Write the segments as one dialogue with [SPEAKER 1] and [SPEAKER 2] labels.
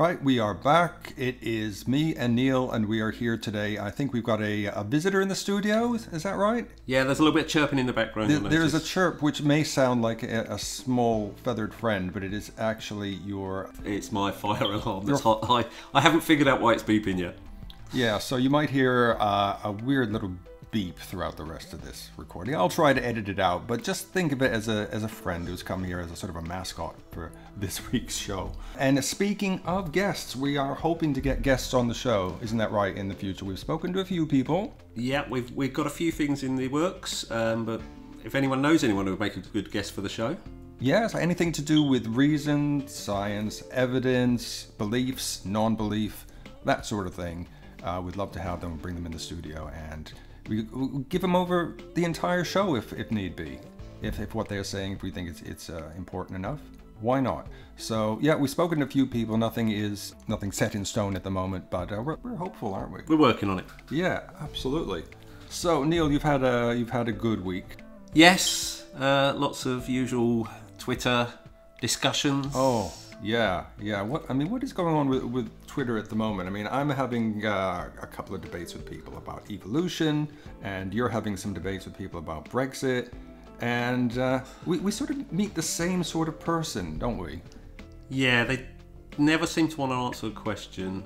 [SPEAKER 1] Right, we are back. It is me and Neil, and we are here today. I think we've got a visitor in the studio. Is that right?
[SPEAKER 2] Yeah, there's a little bit of chirping in the background.
[SPEAKER 1] There's a chirp which may sound like a small feathered friend, but it is actually your...
[SPEAKER 2] It's my fire alarm. That's hot. I haven't figured out why it's beeping yet.
[SPEAKER 1] Yeah, so you might hear a weird little beep throughout the rest of this recording. I'll try to edit it out, but just think of it as a friend who's come here as a sort of a mascot for this week's show. And speaking of guests, we are hoping to get guests on the show, isn't that right, in the future? We've spoken to a few people.
[SPEAKER 2] Yeah, we've got a few things in the works, but if anyone knows anyone who would make a good guest for the show.
[SPEAKER 1] Yes, anything to do with reason, science, evidence, beliefs, non-belief, that sort of thing. We'd love to have them, bring them in the studio, and we'll give them over the entire show if need be. If what they're saying, if we think it's important enough, why not? So yeah, we've spoken to a few people. Nothing set in stone at the moment, but we're hopeful, aren't we?
[SPEAKER 2] We're working on it.
[SPEAKER 1] Yeah, absolutely. So Neil, you've had a good week.
[SPEAKER 2] Yes, lots of usual Twitter discussions.
[SPEAKER 1] Oh. Yeah. What is going on with Twitter at the moment? I mean, I'm having a couple of debates with people about evolution, and you're having some debates with people about Brexit, and we sort of meet the same sort of person, don't we?
[SPEAKER 2] Yeah, they never seem to want to answer a question.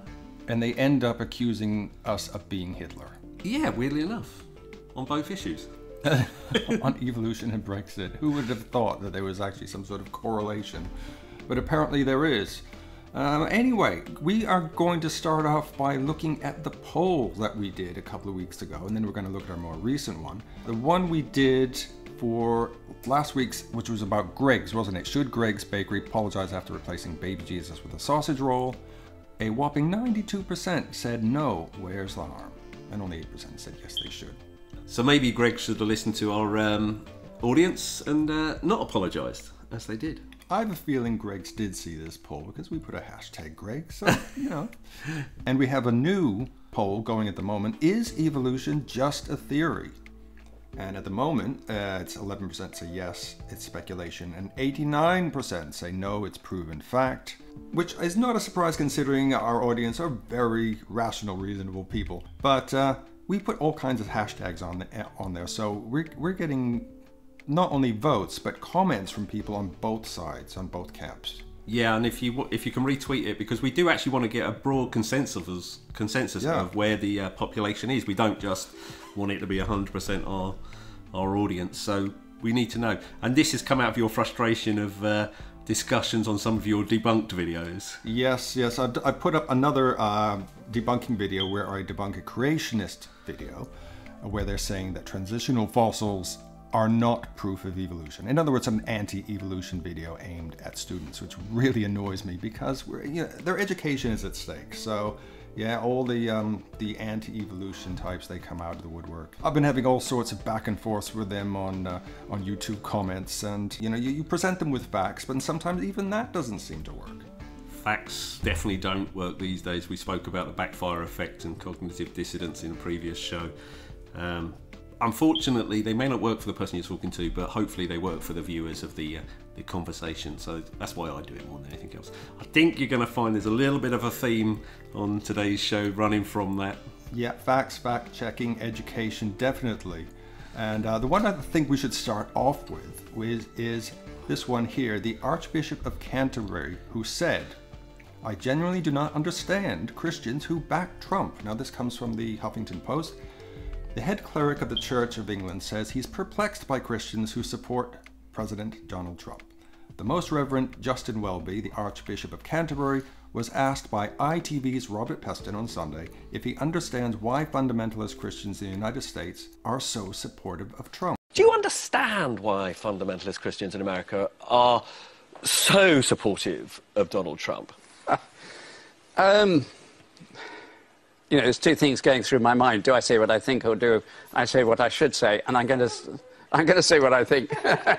[SPEAKER 1] And they end up accusing us of being Hitler.
[SPEAKER 2] Yeah, weirdly enough, on both issues.
[SPEAKER 1] On evolution and Brexit. Who would have thought that there was actually some sort of correlation? But apparently there is. Anyway, we are going to start off by looking at the poll that we did a couple of weeks ago, and then we're going to look at our more recent one. The one we did for last week's, which was about Greggs, wasn't it? Should Greggs Bakery apologize after replacing baby Jesus with a sausage roll? A whopping 92% said no, where's the harm? And only 8% said yes, they should.
[SPEAKER 2] So maybe Greggs should have listened to our audience and not apologized, as they did.
[SPEAKER 1] I have a feeling Greggs did see this poll because we put a hashtag Greggs, so, you know. And we have a new poll going at the moment. Is evolution just a theory? And at the moment, it's 11% say yes, it's speculation, and 89% say no, it's proven fact. Which is not a surprise considering our audience are very rational, reasonable people. But we put all kinds of hashtags on there, so we're getting not only votes, but comments from people on both sides, on both camps.
[SPEAKER 2] Yeah, and if you can retweet it, because we do actually want to get a broad consensus of where the population is. We don't just want it to be 100% our audience, so we need to know. And this has come out of your frustration of discussions on some of your debunked videos. Yes,
[SPEAKER 1] I put up another debunking video where I debunk a creationist video, where they're saying that transitional fossils are not proof of evolution. In other words, an anti-evolution video aimed at students, which really annoys me because their education is at stake. So yeah, all the anti-evolution types, they come out of the woodwork. I've been having all sorts of back and forth with them on YouTube comments, and you present them with facts, but sometimes even that doesn't seem to work.
[SPEAKER 2] Facts definitely don't work these days. We spoke about the backfire effect and cognitive dissonance in a previous show. Unfortunately, they may not work for the person you're talking to, but hopefully they work for the viewers of the conversation. So that's why I do it more than anything else. I think you're going to find there's a little bit of a theme on today's show running from that.
[SPEAKER 1] Yeah, facts, fact-checking, education, definitely. And the one I think we should start off with is this one here, the Archbishop of Canterbury, who said, "I genuinely do not understand Christians who back Trump." Now this comes from the Huffington Post. The head cleric of the Church of England says he's perplexed by Christians who support President Donald Trump. The Most Reverend Justin Welby, the Archbishop of Canterbury, was asked by ITV's Robert Peston on Sunday if he understands why fundamentalist Christians in the United States are so supportive of Trump.
[SPEAKER 3] Do you understand why fundamentalist Christians in America are so supportive of Donald Trump?
[SPEAKER 4] There's two things going through my mind. Do I say what I think, or do I say what I should say? And I'm going to say what I think.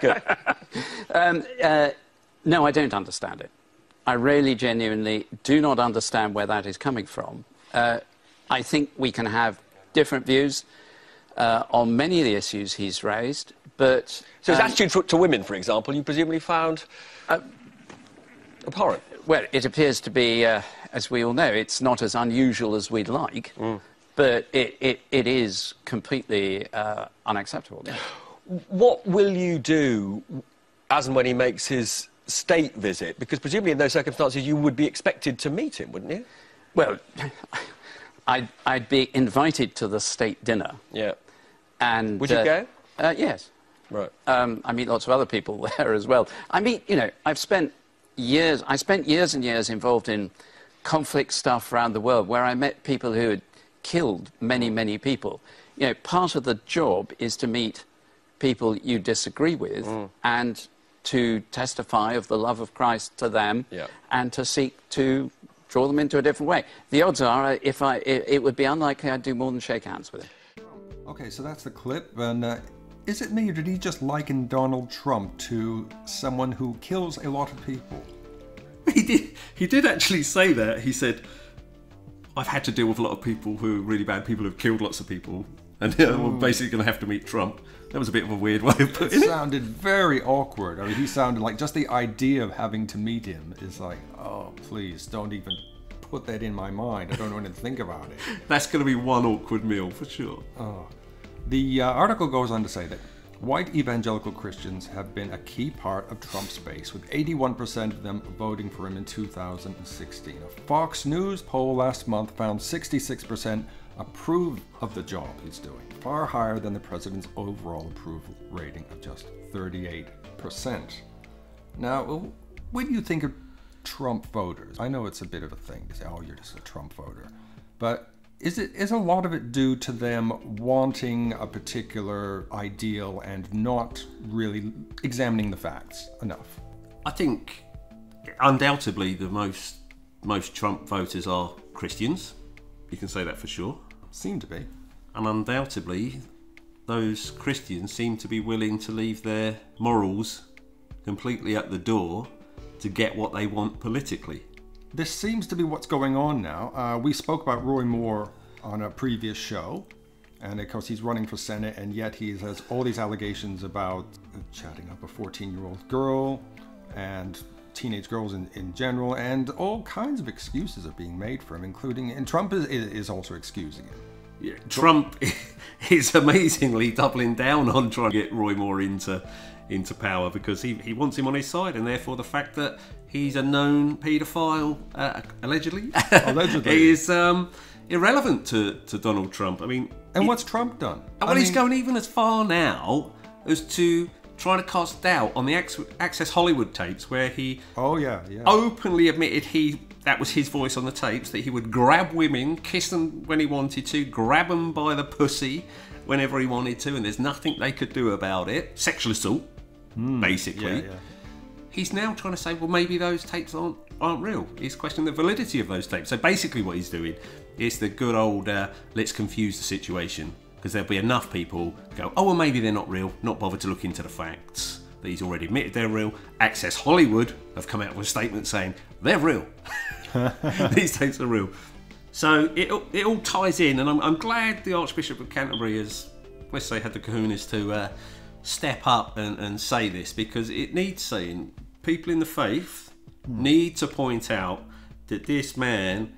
[SPEAKER 3] Good.
[SPEAKER 4] No, I don't understand it. I really, genuinely do not understand where that is coming from. I think we can have different views on many of the issues he's raised, but...
[SPEAKER 3] So his attitude to women, for example, you presumably found Abhorrent.
[SPEAKER 4] Well, it appears to be, as we all know, it's not as unusual as we'd like, but it is completely unacceptable. Yeah.
[SPEAKER 3] What will you do as and when he makes his state visit? Because presumably in those circumstances you would be expected to meet him, wouldn't you?
[SPEAKER 4] Well, I'd be invited to the state dinner.
[SPEAKER 3] Yeah.
[SPEAKER 4] And
[SPEAKER 3] would you go?
[SPEAKER 4] Yes.
[SPEAKER 3] Right.
[SPEAKER 4] I meet lots of other people there as well. I mean, you know, I spent years and years involved in conflict stuff around the world where I met people who had killed many, many people. You know, part of the job is to meet people you disagree with and to testify of the love of Christ to them and to seek to draw them into a different way. The odds are, it would be unlikely I'd do more than shake hands with him.
[SPEAKER 1] Okay, so that's the clip, and is it me or did he just liken Donald Trump to someone who kills a lot of people?
[SPEAKER 2] He did actually say that. He said, I've had to deal with a lot of people who are really bad people who've killed lots of people, and we're basically going to have to meet Trump. That was a bit of a weird way of putting it.
[SPEAKER 1] It sounded very awkward. I mean, he sounded like just the idea of having to meet him is like, oh, please, don't even put that in my mind. I don't want to think about it.
[SPEAKER 2] That's going to be one awkward meal, for sure.
[SPEAKER 1] Oh. The article goes on to say that white evangelical Christians have been a key part of Trump's base, with 81% of them voting for him in 2016. A Fox News poll last month found 66% approve of the job he's doing, far higher than the president's overall approval rating of just 38%. Now, when you think of Trump voters, I know it's a bit of a thing to say, oh, you're just a Trump voter, but is a lot of it due to them wanting a particular ideal and not really examining the facts enough?
[SPEAKER 2] I think undoubtedly the most Trump voters are Christians. You can say that for sure.
[SPEAKER 1] Seem to be.
[SPEAKER 2] And undoubtedly those Christians seem to be willing to leave their morals completely at the door to get what they want politically.
[SPEAKER 1] This seems to be what's going on now. We spoke about Roy Moore on a previous show, and of course he's running for Senate, and yet he has all these allegations about chatting up a 14-year-old girl and teenage girls in general, and all kinds of excuses are being made for him, including, and Trump is also excusing him.
[SPEAKER 2] Yeah, Trump is amazingly doubling down on trying to get Roy Moore into power because he wants him on his side, and therefore the fact that he's a known paedophile, allegedly, is irrelevant to Donald Trump. I mean,
[SPEAKER 1] and what's Trump done?
[SPEAKER 2] Well, he's going even as far now as to trying to cast doubt on the Access Hollywood tapes, where he openly admitted that was his voice on the tapes, that he would grab women, kiss them when he wanted to, grab them by the pussy whenever he wanted to, and there's nothing they could do about it. Sexual assault, basically. Yeah. He's now trying to say, well, maybe those tapes aren't real. He's questioning the validity of those tapes. So basically what he's doing is the good old let's confuse the situation, because there'll be enough people go, oh, well, maybe they're not real, not bother to look into the facts. That he's already admitted they're real. Access Hollywood have come out with a statement saying they're real. These tapes are real. So it all ties in, and I'm glad the Archbishop of Canterbury has, let's say, had the kahunas to step up and say this, because it needs saying. People in the faith need to point out that this man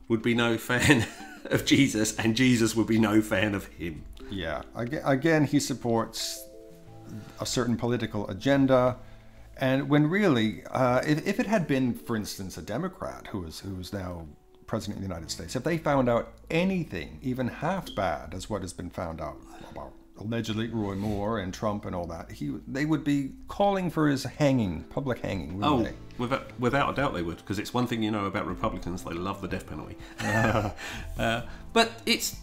[SPEAKER 2] would be no fan of Jesus, and Jesus would be no fan of him.
[SPEAKER 1] Yeah, again, he supports a certain political agenda, and when really, if it had been, for instance, a Democrat who's now president of the United States, if they found out anything even half bad as what has been found out about allegedly Roy Moore and Trump and all that, they would be calling for his public hanging, wouldn't they?
[SPEAKER 2] Without a doubt they would, because it's one thing you know about Republicans, they love the death penalty. But it's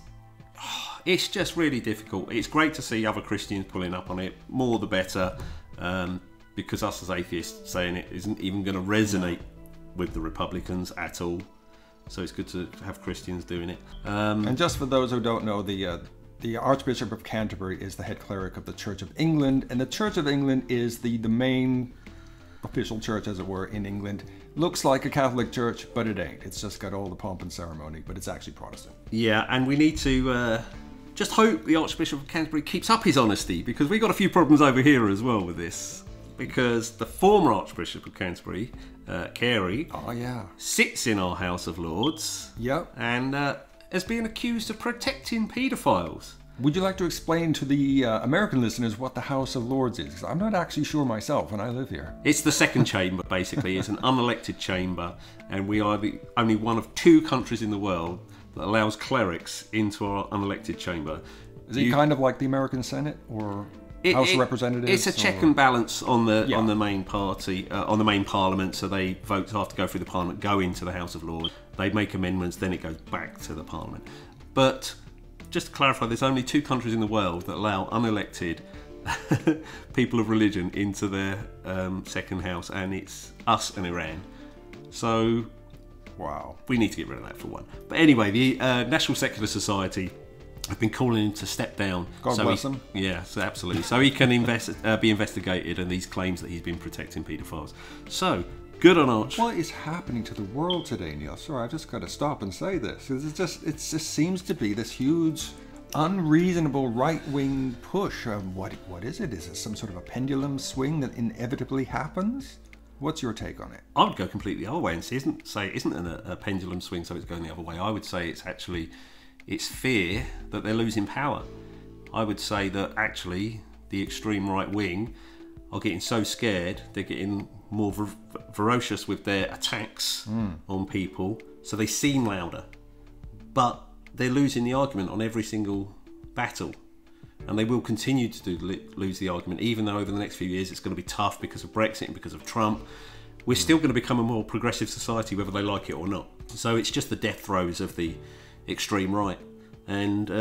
[SPEAKER 2] just really difficult. It's great to see other Christians pulling up on it, more the better, because us as atheists saying it isn't even going to resonate with the Republicans at all. So it's good to have Christians doing it.
[SPEAKER 1] And just for those who don't know, the Archbishop of Canterbury is the head cleric of the Church of England, and the Church of England is the main official church, as it were, in England. Looks like a Catholic church, but it ain't. It's just got all the pomp and ceremony, but it's actually Protestant.
[SPEAKER 2] Yeah, and we need to just hope the Archbishop of Canterbury keeps up his honesty, because we've got a few problems over here as well with this. because the former Archbishop of Canterbury, Carey,
[SPEAKER 1] Oh, yeah.
[SPEAKER 2] sits in our House of Lords.
[SPEAKER 1] Yep.
[SPEAKER 2] And has been accused of protecting paedophiles.
[SPEAKER 1] Would you like to explain to the American listeners what the House of Lords is? 'Cause I'm not actually sure myself, and I live here.
[SPEAKER 2] It's the second chamber, basically. It's an unelected chamber, and we are the only one of 2 countries in the world that allows clerics into our unelected chamber.
[SPEAKER 1] Is it kind of like the American Senate or House of Representatives?
[SPEAKER 2] It's a check and balance on the
[SPEAKER 1] Yeah.
[SPEAKER 2] on the main party, on the main Parliament. So they votes have to go through the Parliament, go into the House of Lords. They make amendments, then it goes back to the Parliament. But just to clarify, there's only 2 countries in the world that allow unelected people of religion into their second house, and it's us and Iran. So
[SPEAKER 1] Wow.
[SPEAKER 2] we need to get rid of that for one. But anyway, the National Secular Society have been calling him to step down.
[SPEAKER 1] God bless him.
[SPEAKER 2] Yeah, so absolutely. So he can be investigated, and these claims that he's been protecting paedophiles. So good on Arch.
[SPEAKER 1] What is happening to the world today, Neil? Sorry, I've just got to stop and say this. It just seems to be this huge, unreasonable right-wing push. What is it? Is it some sort of a pendulum swing that inevitably happens? What's your take on it?
[SPEAKER 2] I would go completely the other way and say it isn't a pendulum swing, so it's going the other way. I would say it's fear that they're losing power. I would say that actually the extreme right wing are getting so scared, they're getting more ferocious with their attacks on people, so they seem louder, but they're losing the argument on every single battle, and they will continue to lose the argument, even though over the next few years it's going to be tough because of Brexit and because of Trump. We're still going to become a more progressive society whether they like it or not. So it's just the death throes of the extreme right, and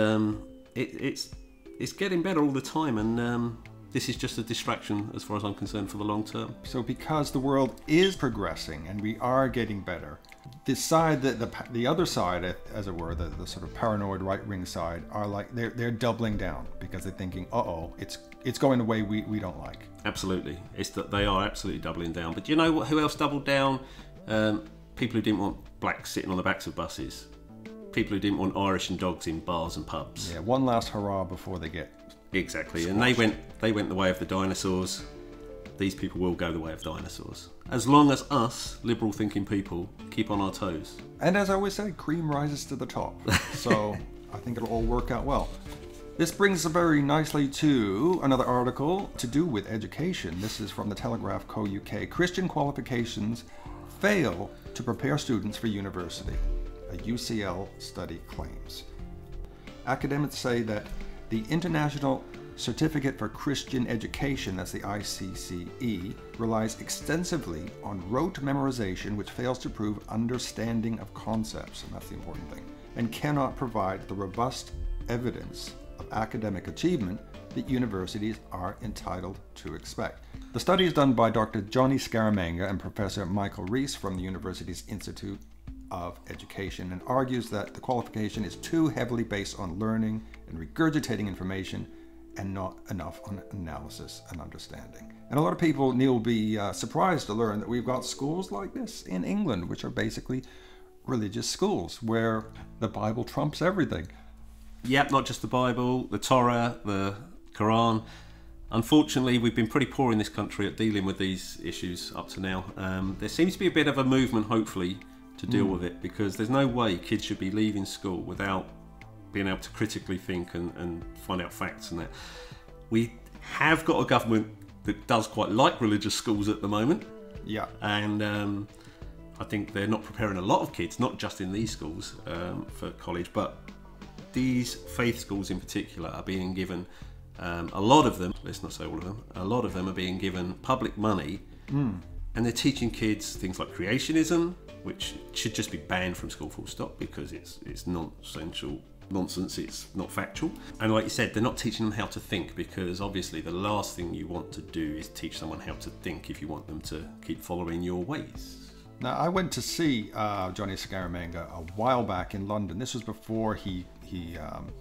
[SPEAKER 2] it's getting better all the time, and this is just a distraction as far as I'm concerned for the long term.
[SPEAKER 1] So because the world is progressing and we are getting better, this side, the other side, as it were, the sort of paranoid right-wing side, are like they're doubling down because they're thinking, uh-oh, it's going the way we don't like.
[SPEAKER 2] Absolutely, it's that they are absolutely doubling down. But do you know who else doubled down? People who didn't want blacks sitting on the backs of buses. People who didn't want Irish and dogs in bars and pubs.
[SPEAKER 1] Yeah, one last hurrah before they get
[SPEAKER 2] exactly.
[SPEAKER 1] squashed.
[SPEAKER 2] And they went the way of the dinosaurs. These people will go the way of dinosaurs, as long as us liberal thinking people keep on our toes.
[SPEAKER 1] And as I always say, cream rises to the top. So I think it'll all work out well. This brings us very nicely to another article to do with education. This is from the Telegraph Co. UK. Christian qualifications fail to prepare students for university, a UCL study claims. Academics say that the International Certificate for Christian Education, that's the ICCE, relies extensively on rote memorization which fails to prove understanding of concepts, and that's the important thing, and cannot provide the robust evidence of academic achievement that universities are entitled to expect. The study is done by Dr. Johnny Scaramanga and Professor Michael Rees from the university's Institute of Education, and argues that the qualification is too heavily based on learning and regurgitating information and not enough on analysis and understanding. And a lot of people, Neil, will be surprised to learn that we've got schools like this in England, which are basically religious schools where the Bible trumps everything.
[SPEAKER 2] Yep, not just the Bible, the Torah, the Quran. Unfortunately, we've been pretty poor in this country at dealing with these issues up to now. There seems to be a bit of a movement, hopefully, to deal with it, because there's no way kids should be leaving school without being able to critically think and find out facts and that. We have got a government that does quite like religious schools at the moment.
[SPEAKER 1] Yeah.
[SPEAKER 2] And I think they're not preparing a lot of kids, not just in these schools, for college, but these faith schools in particular are being given, a lot of them, let's not say all of them, a lot of them are being given public money, and they're teaching kids things like creationism, which should just be banned from school full stop because it's nonsensical nonsense, it's not factual. And like you said, they're not teaching them how to think, because obviously the last thing you want to do is teach someone how to think if you want them to keep following your ways.
[SPEAKER 1] Now, I went to see Johnny Scaramanga a while back in London. This was before he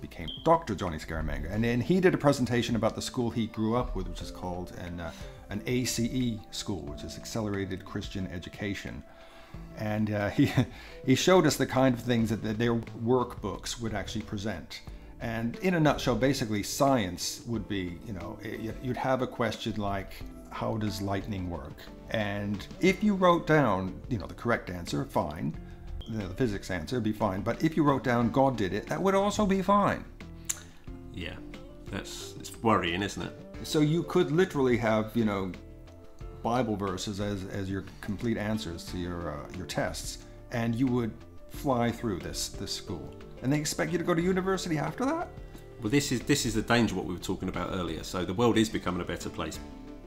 [SPEAKER 1] became Dr. Johnny Scaramanga. And then he did a presentation about the school he grew up with, which is called an ACE school, which is Accelerated Christian Education. And he showed us the kind of things that their workbooks would actually present. And in a nutshell, basically science would be, you'd have a question like, how does lightning work? And if you wrote down, the correct answer, fine. The physics answer, be fine. But if you wrote down God did it, that would also be fine.
[SPEAKER 2] Yeah, it's worrying, isn't it?
[SPEAKER 1] So you could literally have, Bible verses as your complete answers to your tests, and you would fly through this school. And they expect you to go to university after that?
[SPEAKER 2] Well, this is the danger what we were talking about earlier. So the world is becoming a better place.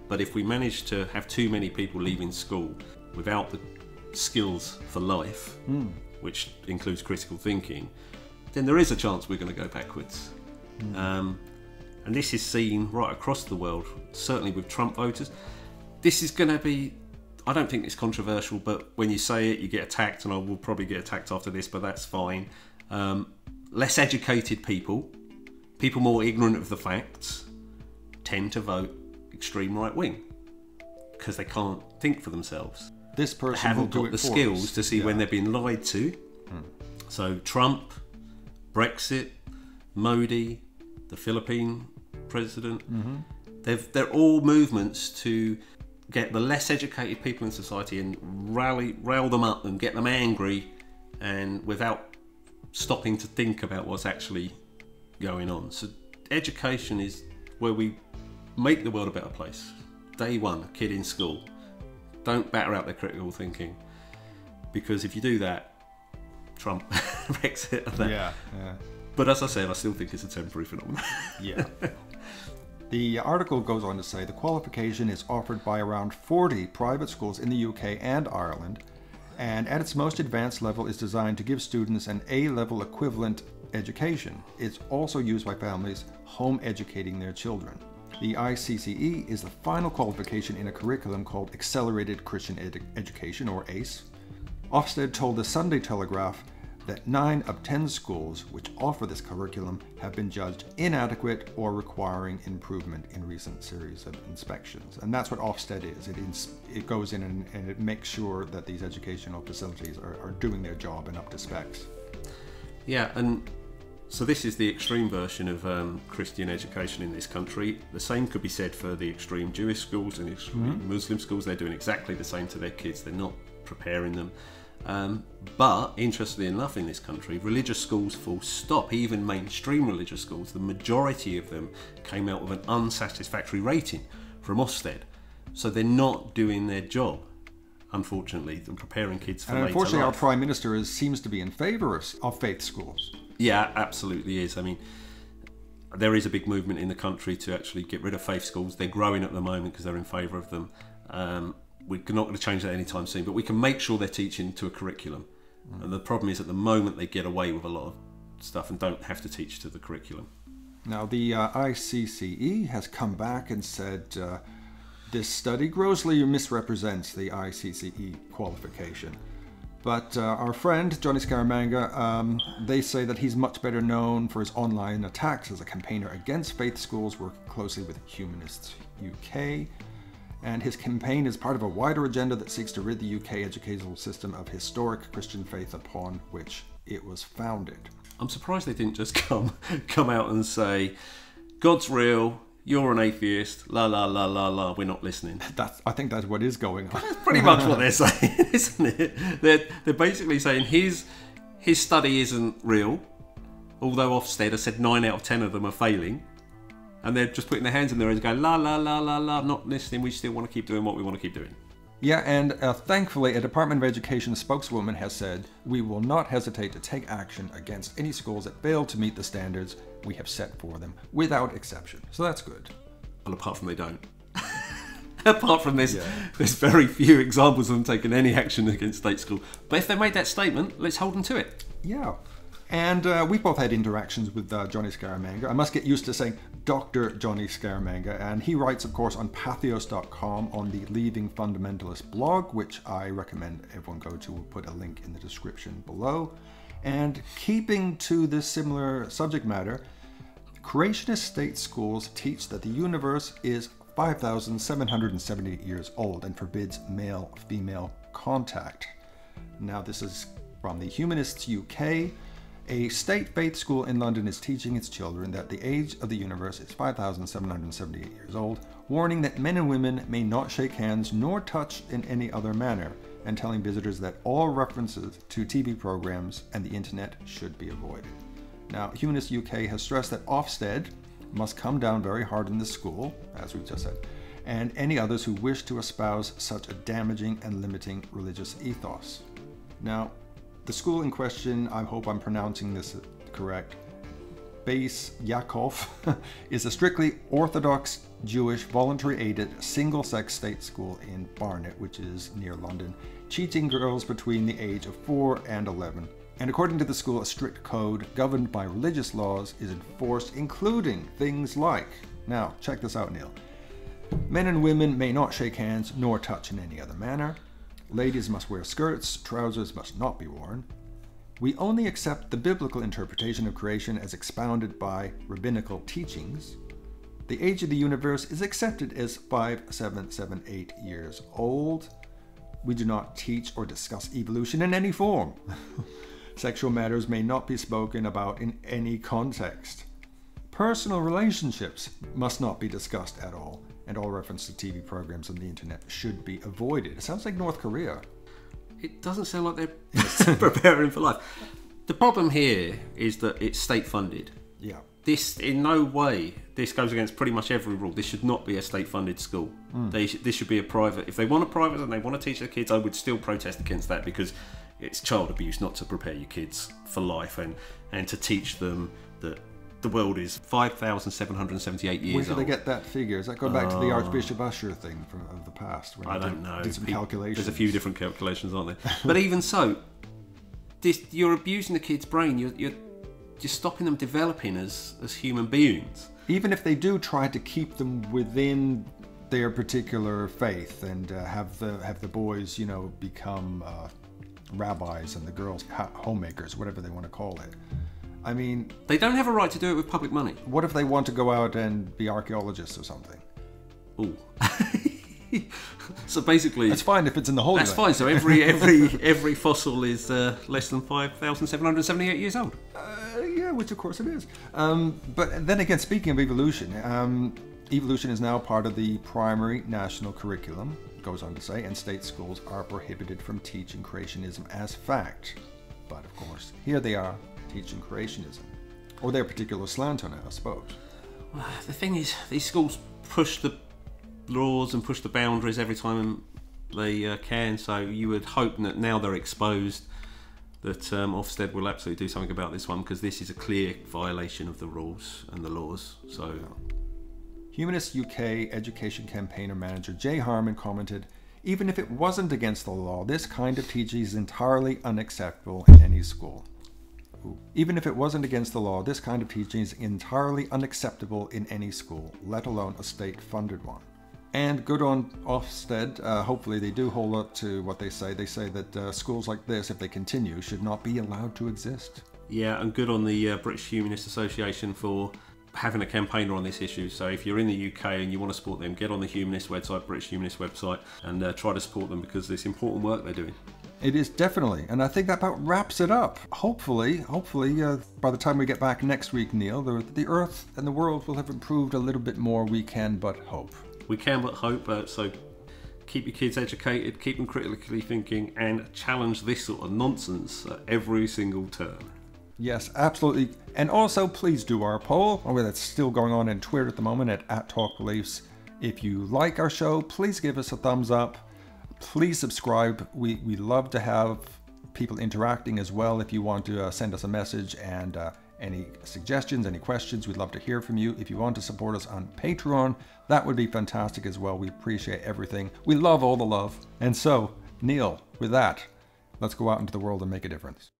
[SPEAKER 2] But if we manage to have too many people leaving school without the skills for life, which includes critical thinking, then there is a chance we're going to go backwards. And this is seen right across the world, certainly with Trump voters. This is going to be, I don't think it's controversial, but when you say it, you get attacked, and I will probably get attacked after this, but that's fine. Less educated people more ignorant of the facts, tend to vote extreme right wing because they can't think for themselves.
[SPEAKER 1] This person
[SPEAKER 2] they haven't got the skills to see when they're being lied to. So Trump, Brexit, Modi, the Philippine president, they're all movements to get the less educated people in society and rail them up and get them angry, and without stopping to think about what's actually going on. So education is where we make the world a better place. Day one, kid in school, don't batter out their critical thinking, because if you do that, Trump, Brexit, and that.
[SPEAKER 1] Yeah.
[SPEAKER 2] But as I said, I still think it's a temporary phenomenon.
[SPEAKER 1] Yeah. The article goes on to say the qualification is offered by around 40 private schools in the UK and Ireland, and at its most advanced level is designed to give students an A-level equivalent education. It's also used by families home educating their children. The ICCE is the final qualification in a curriculum called Accelerated Christian Education, or ACE. Ofsted told the Sunday Telegraph that 9 of 10 schools which offer this curriculum have been judged inadequate or requiring improvement in recent series of inspections. And that's what Ofsted is. It goes in and it makes sure that these educational facilities are doing their job and up to specs.
[SPEAKER 2] Yeah, and so this is the extreme version of Christian education in this country. The same could be said for the extreme Jewish schools and extreme Muslim schools. They're doing exactly the same to their kids. They're not preparing them. But interestingly enough, in this country, religious schools full stop, even mainstream religious schools, the majority of them came out with an unsatisfactory rating from Ofsted. So they're not doing their job, unfortunately, than preparing kids for later life.
[SPEAKER 1] Unfortunately, our Prime Minister seems to be in favour of faith schools. Yeah,
[SPEAKER 2] absolutely is. I mean, there is a big movement in the country to actually get rid of faith schools. They're growing at the moment because they're in favour of them. We're not going to change that anytime soon, but we can make sure they're teaching to a curriculum. And the problem is at the moment they get away with a lot of stuff and don't have to teach to the curriculum.
[SPEAKER 1] Now the ICCE has come back and said this study grossly misrepresents the ICCE qualification. But our friend Johnny Scaramanga, they say that he's much better known for his online attacks as a campaigner against faith schools, working closely with Humanists UK. And his campaign is part of a wider agenda that seeks to rid the UK educational system of historic Christian faith upon which it was founded.
[SPEAKER 2] I'm surprised they didn't just come out and say, God's real, you're an atheist, la la la la la, we're not listening.
[SPEAKER 1] I think that's what is going on.
[SPEAKER 2] That's pretty much what they're saying, isn't it? They're basically saying his study isn't real, although Ofsted has said 9 out of 10 of them are failing. And they're just putting their hands in their heads going, la, la, la, la, la, not listening, we still want to keep doing what we want to keep doing.
[SPEAKER 1] Yeah, and thankfully, a Department of Education spokeswoman has said, we will not hesitate to take action against any schools that fail to meet the standards we have set for them, without exception. So that's good.
[SPEAKER 2] Well, apart from they don't. Apart from this, there's very few examples of them taking any action against state school. But if they made that statement, let's hold them to it.
[SPEAKER 1] Yeah. And we've both had interactions with Johnny Scaramanga. I must get used to saying Dr. Johnny Scaramanga. And he writes, of course, on pathos.com on the Leaving Fundamentalist blog, which I recommend everyone go to. We'll put a link in the description below. And keeping to this similar subject matter, Creationist state schools teach that the universe is 5,778 years old and forbids male-female contact. Now, this is from the Humanists UK. A state faith school in London is teaching its children that the age of the universe is 5,778 years old, warning that men and women may not shake hands nor touch in any other manner, and telling visitors that all references to TV programs and the internet should be avoided. Now, Humanist UK has stressed that Ofsted must come down very hard in this school, as we've just said, and any others who wish to espouse such a damaging and limiting religious ethos. Now, the school in question, I hope I'm pronouncing this correct, Beis Yaakov, is a strictly Orthodox Jewish voluntary-aided single-sex state school in Barnet, which is near London, teaching girls between the age of 4 and 11. And according to the school, a strict code governed by religious laws is enforced, including things like, now check this out, Neil, men and women may not shake hands nor touch in any other manner. Ladies must wear skirts, trousers must not be worn. We only accept the biblical interpretation of creation as expounded by rabbinical teachings. The age of the universe is accepted as 5,778 years old. We do not teach or discuss evolution in any form. Sexual matters may not be spoken about in any context. Personal relationships must not be discussed at all, and all reference to TV programs on the internet should be avoided. It sounds like North Korea.
[SPEAKER 2] It doesn't sound like they're preparing for life. The problem here is that it's state funded.
[SPEAKER 1] Yeah.
[SPEAKER 2] This, in no way, this goes against pretty much every rule. This should not be a state funded school. This should be a private. If they want a private and they want to teach their kids, I would still protest against that, because it's child abuse not to prepare your kids for life and to teach them that the world is 5,778 years old.
[SPEAKER 1] Where did they get that figure? Does that go back to the Archbishop Usher thing of the past?
[SPEAKER 2] I don't know.
[SPEAKER 1] Did some calculations.
[SPEAKER 2] There's a few different calculations, aren't there? But even so, you're abusing the kid's brain. You're stopping them developing as human beings.
[SPEAKER 1] Even if they do try to keep them within their particular faith and have the boys, become rabbis and the girls homemakers, whatever they want to call it. I mean,
[SPEAKER 2] they don't have a right to do it with public money.
[SPEAKER 1] What if they want to go out and be archaeologists or something?
[SPEAKER 2] Ooh. So basically,
[SPEAKER 1] that's fine if it's in the Holy Land.
[SPEAKER 2] That's fine. So every fossil is less than 5,778 years old.
[SPEAKER 1] Yeah, which of course it is. But then again, speaking of evolution, evolution is now part of the primary national curriculum, it goes on to say, and state schools are prohibited from teaching creationism as fact. But of course, here they are teaching creationism, or their particular slant on it, I suppose.
[SPEAKER 2] Well, the thing is, these schools push the laws and push the boundaries every time they can, so you would hope that now they're exposed that Ofsted will absolutely do something about this one, because this is a clear violation of the rules and the laws. So,
[SPEAKER 1] Humanist UK education campaigner manager Jay Harmon commented, "Even if it wasn't against the law, this kind of teaching is entirely unacceptable in any school." Even if it wasn't against the law, this kind of teaching is entirely unacceptable in any school, let alone a state-funded one. And good on Ofsted. Hopefully they do hold up to what they say. They say that schools like this, if they continue, should not be allowed to exist.
[SPEAKER 2] Yeah, and good on the British Humanist Association for having a campaigner on this issue. So if you're in the UK and you want to support them, get on the Humanist website, British Humanist website, and try to support them, because it's important work they're doing.
[SPEAKER 1] It is definitely, and I think that about wraps it up. Hopefully, by the time we get back next week, Neil, the Earth and the world will have improved a little bit more. We can but hope.
[SPEAKER 2] We can but hope. So keep your kids educated, keep them critically thinking, and challenge this sort of nonsense at every single turn.
[SPEAKER 1] Yes, absolutely. And also, please do our poll. That's still going on in Twitter at the moment at Talk Beliefs. If you like our show, please give us a thumbs up. Please subscribe. We love to have people interacting as well. If you want to send us a message and any suggestions, any questions, we'd love to hear from you. If you want to support us on Patreon, that would be fantastic as well. We appreciate everything. We love all the love. And so, Neil, with that, let's go out into the world and make a difference.